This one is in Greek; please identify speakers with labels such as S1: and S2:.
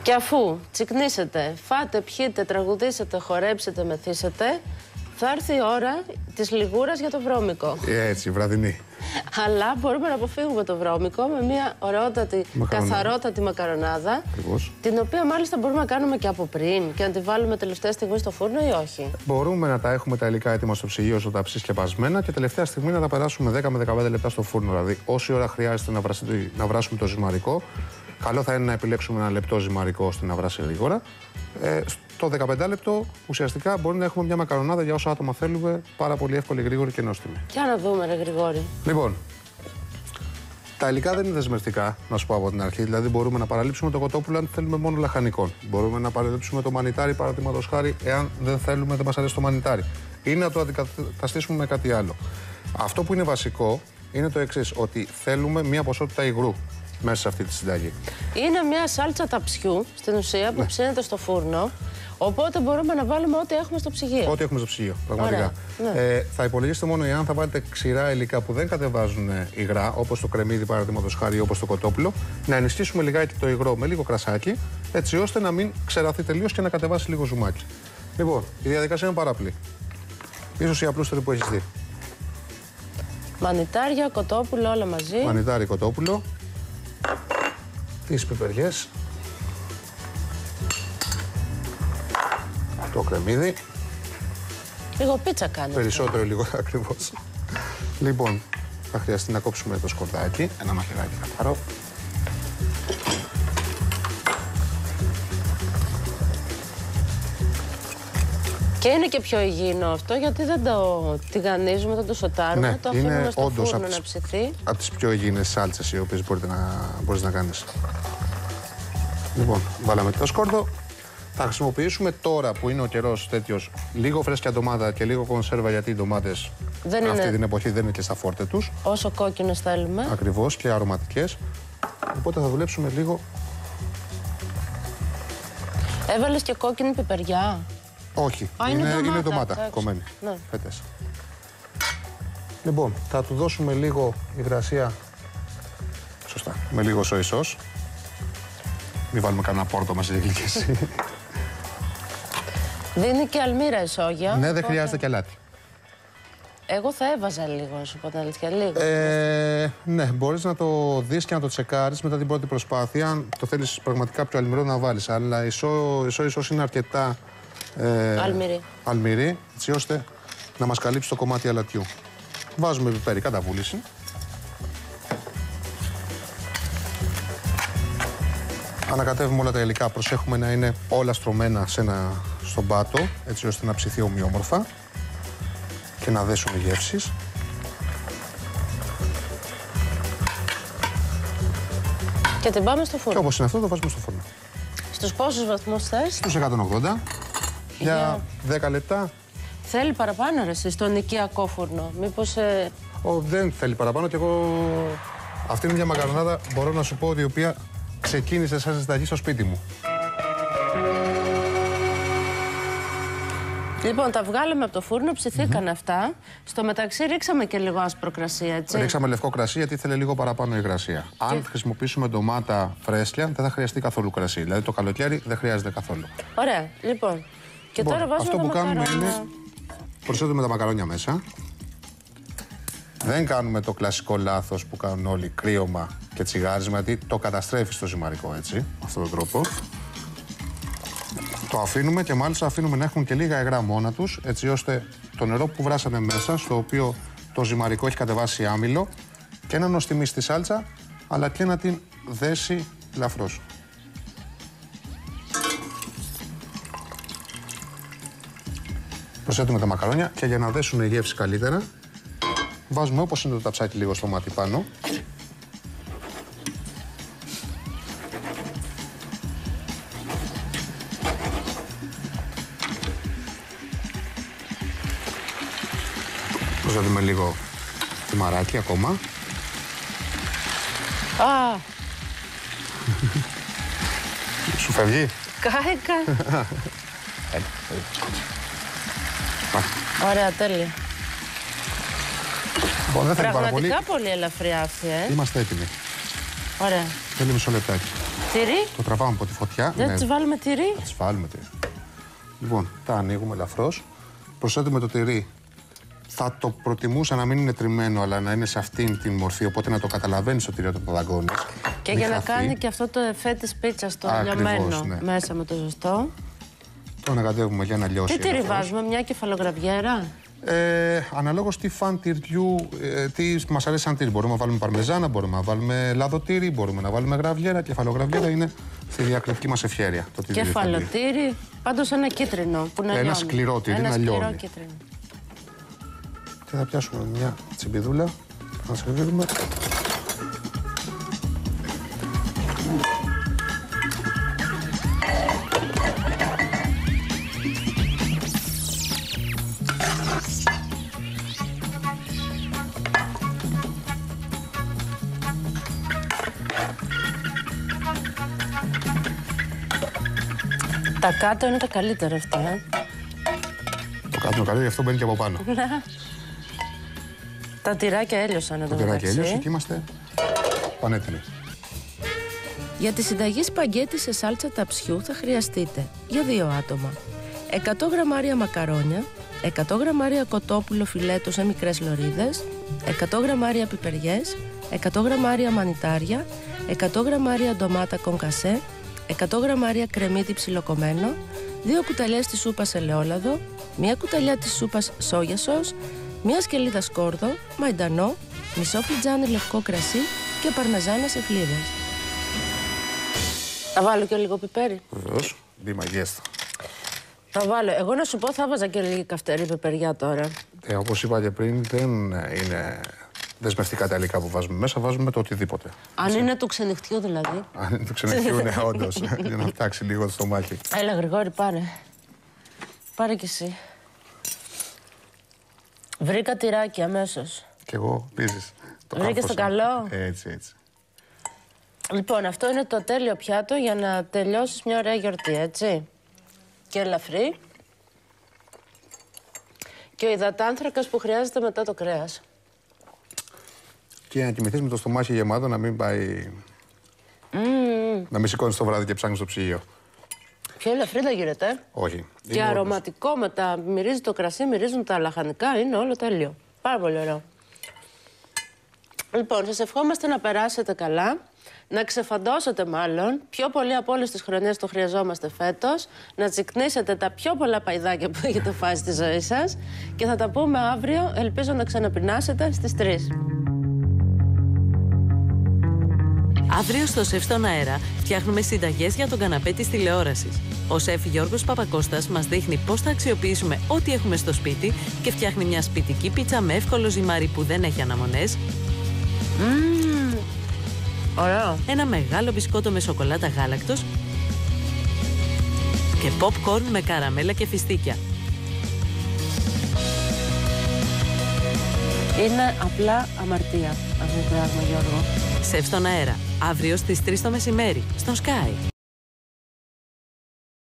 S1: Και αφού τσικνήσετε, φάτε, πιείτε, τραγουδήσετε, χορέψετε, μεθύσετε, θα έρθει η ώρα της λιγούρας για το βρώμικο.
S2: Έτσι, βραδινή.
S1: Αλλά μπορούμε να αποφύγουμε το βρώμικο με μια ωραιότατη, καθαρότατη μακαρονάδα.
S2: Ακριβώς.
S1: Την οποία μάλιστα μπορούμε να κάνουμε και από πριν και να τη βάλουμε τελευταία στιγμή στο φούρνο ή όχι.
S2: Μπορούμε να τα έχουμε τα υλικά έτοιμα στο ψυγείο, στο ταψί σκεπασμένα και τελευταία στιγμή να τα περάσουμε 10 με 15 λεπτά στο φούρνο. Δηλαδή, όση ώρα χρειάζεται να βράσουμε το ζυμαρικό, καλό θα είναι να επιλέξουμε ένα λεπτό ζυμαρικό ώστε να βράσει γρήγορα. Στο 15 λεπτό ουσιαστικά μπορεί να έχουμε μια μακαρονάδα για όσα άτομα θέλουμε, πάρα πολύ εύκολη, γρήγορη και νόστιμη.
S1: Για να δούμε, ρε Γρηγόρη.
S2: Λοιπόν, τα υλικά δεν είναι δεσμευτικά, να σου πω από την αρχή. Δηλαδή, μπορούμε να παραλείψουμε το κοτόπουλο αν θέλουμε μόνο λαχανικών. Μπορούμε να παραλείψουμε το μανιτάρι, παραδείγματος χάρη, εάν δεν θέλουμε, δεν μας αρέσει το μανιτάρι. Ή να το αντικαταστήσουμε με κάτι άλλο. Αυτό που είναι βασικό είναι το εξής, ότι θέλουμε μια ποσότητα υγρού μέσα σε αυτή τη συνταγή. Είναι
S1: μια σάλτσα ταψιού στην ουσία που ψήνεται στο φούρνο. Οπότε μπορούμε να βάλουμε ό,τι έχουμε στο ψυγείο.
S2: Ό,τι έχουμε στο ψυγείο, πραγματικά. Ναι. Θα υπολογίσετε μόνο εάν θα βάλετε ξηρά υλικά που δεν κατεβάζουν υγρά, όπως το κρεμμύδι παραδείγματος χάρη, όπως το κοτόπουλο, να ενισχύσουμε λιγάκι το υγρό με λίγο κρασάκι, έτσι ώστε να μην ξεραθεί τελείως και να κατεβάσει λίγο ζουμάκι. Λοιπόν, η διαδικασία είναι πάρα απλή. Ίσως η απλούστερη που έχεις δει.
S1: Μανιτάρια, κοτόπουλο, όλα μαζί.
S2: Μανιτάρι, κοτόπουλο. Τις πιπεριές. Το κρεμμύδι.
S1: Λίγο πίτσα κάνει.
S2: Περισσότερο λίγο ακριβώς. Λοιπόν, θα χρειαστεί να κόψουμε το σκορδάκι. Ένα μαχαιράκι καθαρό.
S1: Και είναι και πιο υγιεινό αυτό, γιατί δεν το τηγανίζουμε, δεν το σοτάρουμε.
S2: Ναι,
S1: το αφήνουμε στο φούρνο να ψηθεί.
S2: Από τις πιο υγιεινές σάλτσες οι οποίες μπορείς να κάνεις. Λοιπόν, βάλαμε το σκόρδο. Θα χρησιμοποιήσουμε τώρα που είναι ο καιρός τέτοιος λίγο φρέσκια ντομάτα και λίγο κονσέρβα, γιατί οι ντομάτες αυτή την εποχή δεν είναι και στα φόρτε τους.
S1: Όσο κόκκινες θέλουμε.
S2: Ακριβώς, και αρωματικές. Οπότε θα δουλέψουμε λίγο.
S1: Έβαλες και κόκκινη πιπεριά?
S2: Όχι, είναι ντομάτα κομμένη. Ναι. Φέτες. Λοιπόν, θα του δώσουμε λίγο υγρασία. Σωστά, με λίγο soy sauce. Μην βάλουμε κανένα πόρτο μας για γλυκές.
S1: Δίνει και αλμύρα ισόγεια.
S2: Ναι, δεν χρειάζεται και αλάτι.
S1: Εγώ θα έβαζα λίγο, να σου πω την αλήθεια, λίγο.
S2: Ναι, μπορείς να το δεις και να το τσεκάρεις μετά την πρώτη προσπάθεια. Αν το θέλεις πραγματικά πιο αλμυρό να βάλεις. Αλλά η soy sauce είναι αρκετά αλμυρή, έτσι ώστε να μας καλύψει το κομμάτι αλατιού. Βάζουμε πιπέρι κατά βούληση. Ανακατεύουμε όλα τα υλικά, προσέχουμε να είναι όλα στρωμένα στον πάτο, έτσι ώστε να ψηθεί ομοιόμορφα και να δέσουν οι γεύσεις.
S1: Και την πάμε στο φούρνο.
S2: Και όπως είναι αυτό, το βάζουμε στο φούρνο.
S1: Στους πόσους βαθμούς θες?
S2: Στους 180. Για 10 λεπτά.
S1: Θέλει παραπάνω, ρε, στον οικιακό φούρνο? Μήπως...
S2: Δεν θέλει παραπάνω, και εγώ αυτή είναι μια μακαρονάδα, μπορώ να σου πω, η οποία ξεκίνησε σαν συνταγή στο σπίτι μου.
S1: Λοιπόν, τα βγάλαμε από το φούρνο, ψηθήκαν αυτά. Στο μεταξύ ρίξαμε και λίγο άσπρο κρασί, έτσι.
S2: Ρίξαμε λευκό κρασί, γιατί ήθελε λίγο παραπάνω υγρασία. Αν χρησιμοποιήσουμε ντομάτα φρέσκια, δεν θα χρειαστεί καθόλου κρασί. Δηλαδή το καλοκαίρι δεν χρειάζεται καθόλου.
S1: Ωραία, λοιπόν. Και τώρα βάζουμε
S2: αυτό που κάνουμε
S1: μακαρόνια.
S2: είναι προσθέτουμε τα μακαρόνια μέσα. Δεν κάνουμε το κλασικό λάθος που κάνουν όλοι, κρύωμα και τσιγάρισμα, γιατί το καταστρέφει στο ζυμαρικό, έτσι, με αυτόν τον τρόπο. Το αφήνουμε και μάλιστα αφήνουμε να έχουν και λίγα υγρά μόνα τους, έτσι ώστε το νερό που βράσανε μέσα, στο οποίο το ζυμαρικό έχει κατεβάσει άμυλο, και να νοστιμήσει τη σάλτσα, αλλά και να την δέσει ελαφρώς. Προσθέτουμε τα μακαρόνια και για να δέσουν η γεύση καλύτερα, βάζουμε όπως είναι το ταψάκι λίγο στο μάτι πάνω. Προσθέτουμε λίγο τιμαράκι ακόμα.
S1: Α!
S2: Σου φεύγει?
S1: Κάηκα. Ωραία, τέλεια.
S2: Λοιπόν, δεν θέλει πάρα πολύ.
S1: Πραγματικά πολύ ελαφριά αυτή,
S2: Είμαστε έτοιμοι.
S1: Ωραία.
S2: Θέλει μισό λεπτάκι.
S1: Τυρί.
S2: Το τραβάμε από τη φωτιά.
S1: Δεν τις βάλουμε τυρί.
S2: Θα τις βάλουμε τυρί. Λοιπόν, τα ανοίγουμε ελαφρώς. Προσθέτουμε το τυρί. Θα το προτιμούσα να μην είναι τριμμένο, αλλά να είναι σε αυτήν την μορφή. Οπότε να το καταλαβαίνει το τυρί όταν το δαγκώνεις.
S1: Και για να κάνει και αυτό το εφέ της πίτσας, το λιωμένο μέσα με το ζεστό.
S2: Το ανακατεύουμε για να λιώσει.
S1: Τι τυρί βάζουμε, μια κεφαλογραβιέρα.
S2: Αναλόγως τι φαν τυριού, τι μας αρέσει σαν τύρι. Μπορούμε να βάλουμε παρμεζάνα, μπορούμε να βάλουμε λαδοτύρι, μπορούμε να βάλουμε γραβιέρα. Κεφαλογραβιέρα είναι στη διακριτική μας ευχέρεια.
S1: Κεφαλοτύρι, πάντως ένα κίτρινο που να λιώνει.
S2: Ένα σκληρό τύρι να λιώνει.
S1: Κίτρινο.
S2: Και θα πιάσουμε μια τσιμπιδούλα, να σερβίρουμε.
S1: Τα κάτω είναι τα καλύτερα αυτά.
S2: Το κάτω είναι καλύτερο, γι' αυτό μπαίνει και από πάνω.
S1: Τα τυράκια έλειωσαν εδώ.
S2: Τα τυράκια έλειωσαν και είμαστε πανέτοιμοι.
S1: Για τη συνταγή σπαγκέτι σε σάλτσα ταψιού θα χρειαστείτε για 2 άτομα 100 γραμμάρια μακαρόνια, 100 γραμμάρια κοτόπουλο φιλέτο σε μικρές λωρίδες, 100 γραμμάρια πιπεριές, 100 γραμμάρια μανιτάρια, 100 γραμμάρια ντομάτα κονκασέ, 100 γραμμάρια κρεμμύδι ψιλοκομμένο, 2 κουταλιές της σούπας ελαιόλαδο, 1 κουταλιά της σούπας σόγια σος, 1 σκελίδα σκόρδο, μαϊντανό, μισό φλιτζάνι λευκό κρασί και παρμεζάνα σε φλίδες. Θα βάλω και λίγο πιπέρι.
S2: Βεβαίως, μπει μαγιέστα.
S1: Θα βάλω. Εγώ να σου πω θα βάζα και λίγη καυτερή πιπεριά τώρα.
S2: Όπως είπα και πριν, δεν είναι δεσμευτικά τα υλικά που βάζουμε μέσα, βάζουμε το οτιδήποτε.
S1: Αν είναι του ξενυχτιού δηλαδή.
S2: Αν είναι του ξενυχτιού, ναι, όντως. Για να φτιάξει λίγο το στομάχι.
S1: Έλα, Γρηγόρη, πάρε. Πάρε κι εσύ. Βρήκα τυράκι αμέσως.
S2: Κι εγώ, πίζεις.
S1: Βρήκες το καλό.
S2: Έτσι, έτσι.
S1: Λοιπόν, αυτό είναι το τέλειο πιάτο για να τελειώσεις μια ωραία γιορτή, έτσι. Και ελαφρύ. Και ο υδατάνθρακας που χρειάζεται μετά το κρέας.
S2: Και να κοιμηθείς με το στομάχι γεμάτο, να μην πάει... Να μην σηκώνεις το βράδυ και ψάχνεις το ψυγείο.
S1: Πιο ελαφρύ δεν γίνεται.
S2: Όχι.
S1: Και αρωματικό μετά. Μυρίζει το κρασί, μυρίζουν τα λαχανικά. Είναι όλο τέλειο. Πάρα πολύ ωραίο. Λοιπόν, σας ευχόμαστε να περάσετε καλά. Να ξεφαντώσετε μάλλον. Πιο πολύ από όλες τις χρονιές το χρειαζόμαστε φέτος. Να τσικνίσετε τα πιο πολλά παϊδάκια που έχετε φάει στη ζωή σας. Και θα τα πούμε αύριο. Ελπίζω να ξαναπεινάσετε στις 3.
S3: Αύριο στο Σεφ στον αέρα φτιάχνουμε συνταγές για τον καναπέ της τηλεόρασης. Ο σεφ Γιώργος Παπακώστας μας δείχνει πώς θα αξιοποιήσουμε ό,τι έχουμε στο σπίτι και φτιάχνει μια σπιτική πίτσα με εύκολο ζυμάρι που δεν έχει αναμονές.
S1: Ωραίο.
S3: Ένα μεγάλο μπισκότο με σοκολάτα γάλακτος και popcorn με καραμέλα και φιστίκια.
S1: Είναι απλά αμαρτία αυτό το πράγμα, Γιώργο.
S3: Σεφ στον αέρα, αύριο στις 3 το μεσημέρι, στο Sky.